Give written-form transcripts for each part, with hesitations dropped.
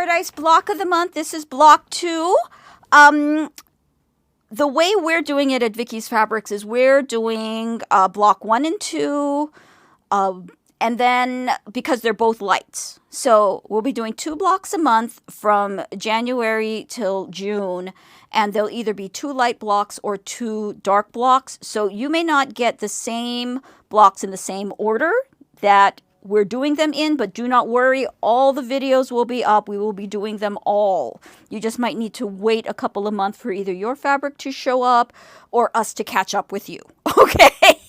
Paradise block of the month. This is block 2. The way we're doing it at Vicky's Fabrics is we're doing block 1 and 2, and then because they're both lights. So we'll be doing 2 blocks a month from January till June, and they'll either be 2 light blocks or 2 dark blocks. So you may not get the same blocks in the same order that we're doing them in, but do not worry, all the videos will be up. We will be doing them all. You just might need to wait a couple of months for either your fabric to show up or us to catch up with you, okay?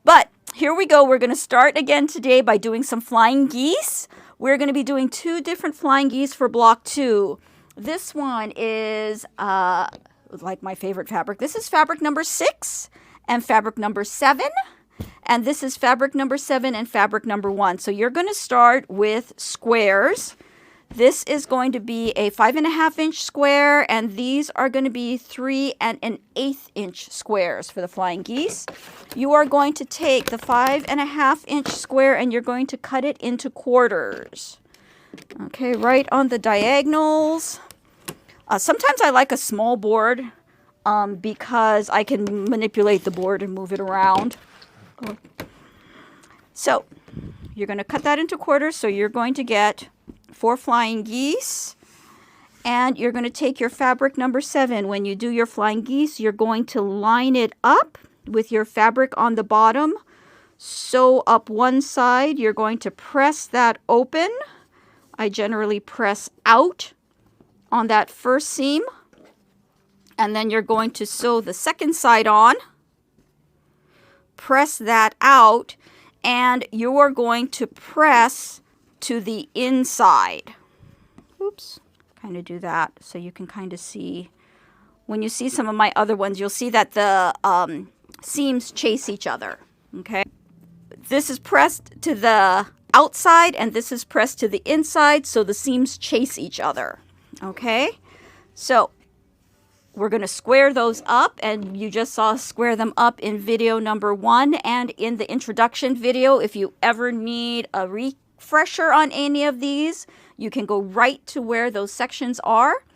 But here we go. We're going to start again today by doing some flying geese. We're going to be doing 2 different flying geese for block 2. This one is like my favorite fabric. This is fabric number 6 and fabric number 7. And this is fabric number 7 and fabric number 1. So you're going to start with squares. This is going to be a 5.5 inch square, and these are going to be 3 1/8 inch squares for the flying geese. You are going to take the 5.5 inch square and you're going to cut it into quarters. Okay, right on the diagonals. Sometimes I like a small board because I can manipulate the board and move it around. So you're going to cut that into quarters. So you're going to get 4 flying geese, and you're going to take your fabric number 7. When you do your flying geese, you're going to line it up with your fabric on the bottom. Sew up one side. You're going to press that open. I generally press out on that first seam, and then you're going to sew the second side on. Press that out, and you are going to press to the inside. Oops, kind of do that so you can kind of see. When you see some of my other ones, you'll see that the seams chase each other. Okay, this is pressed to the outside and this is pressed to the inside, so the seams chase each other. Okay, so we're going to square those up, and you just saw us square them up in video number 1 and in the introduction video. If you ever need a refresher on any of these, you can go right to where those sections are.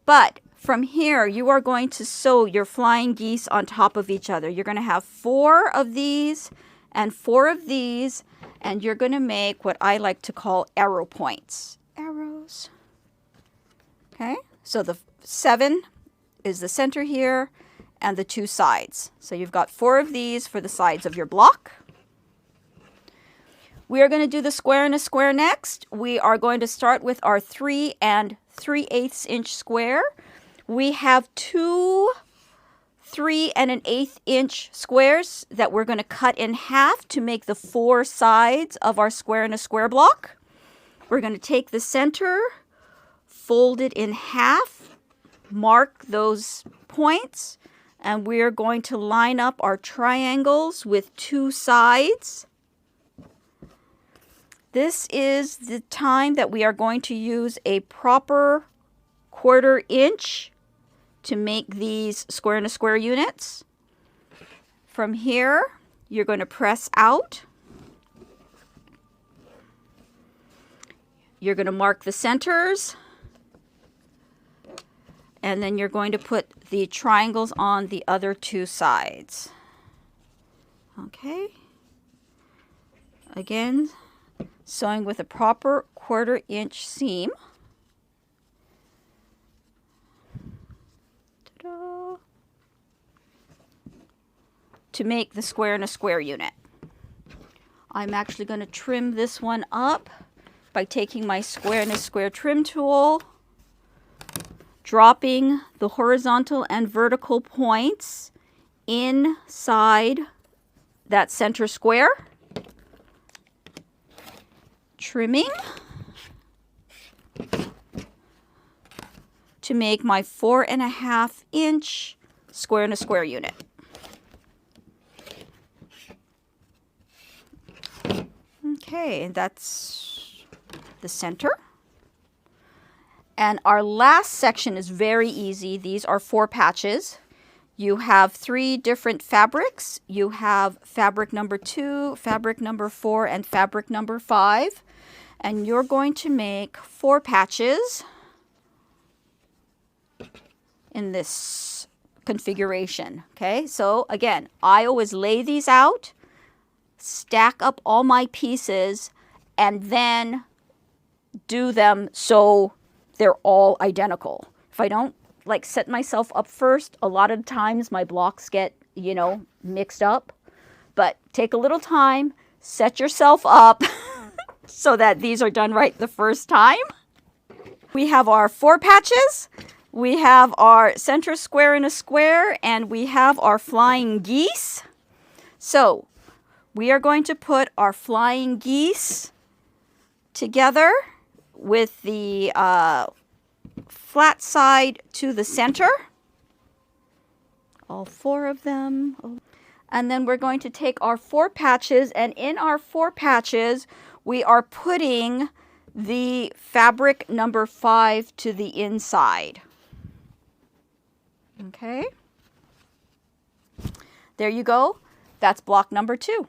But from here, you are going to sew your flying geese on top of each other. You're going to have 4 of these and 4 of these, and you're going to make what I like to call arrow points. Arrows. Okay, so the 7 is the center here, and the 2 sides. So you've got 4 of these for the sides of your block. We are going to do the square and a square next. We are going to start with our 3 3/8 inch square. We have 2 3 1/8 inch squares that we're going to cut in half to make the 4 sides of our square and a square block. We're going to take the center, fold it in half, mark those points, and we're going to line up our triangles with 2 sides. This is the time that we are going to use a proper 1/4 inch to make these square and a square units. From here, you're going to press out. You're going to mark the centers. And then you're going to put the triangles on the other 2 sides. Okay. Again, sewing with a proper 1/4 inch seam. Ta-da. To make the square and a square unit. I'm actually going to trim this one up by taking my square and a square trim tool, dropping the horizontal and vertical points inside that center square, trimming to make my 4.5 inch square and a square unit. Okay, and that's the center. And our last section is very easy. These are 4 patches. You have 3 different fabrics. You have fabric number 2, fabric number 4, and fabric number 5. And you're going to make 4 patches in this configuration. Okay, so again, I always lay these out, stack up all my pieces, and then do them so they're all identical. If I don't like set myself up first, a lot of times my blocks get, you know, mixed up. But take a little time, set yourself up so that these are done right the first time. We have our 4 patches, we have our center square in a square, and we have our flying geese. So we are going to put our flying geese together with the flat side to the center. All 4 of them. And then we're going to take our 4 patches, and in our 4 patches, we are putting the fabric number 5 to the inside. Okay. There you go. That's block number 2.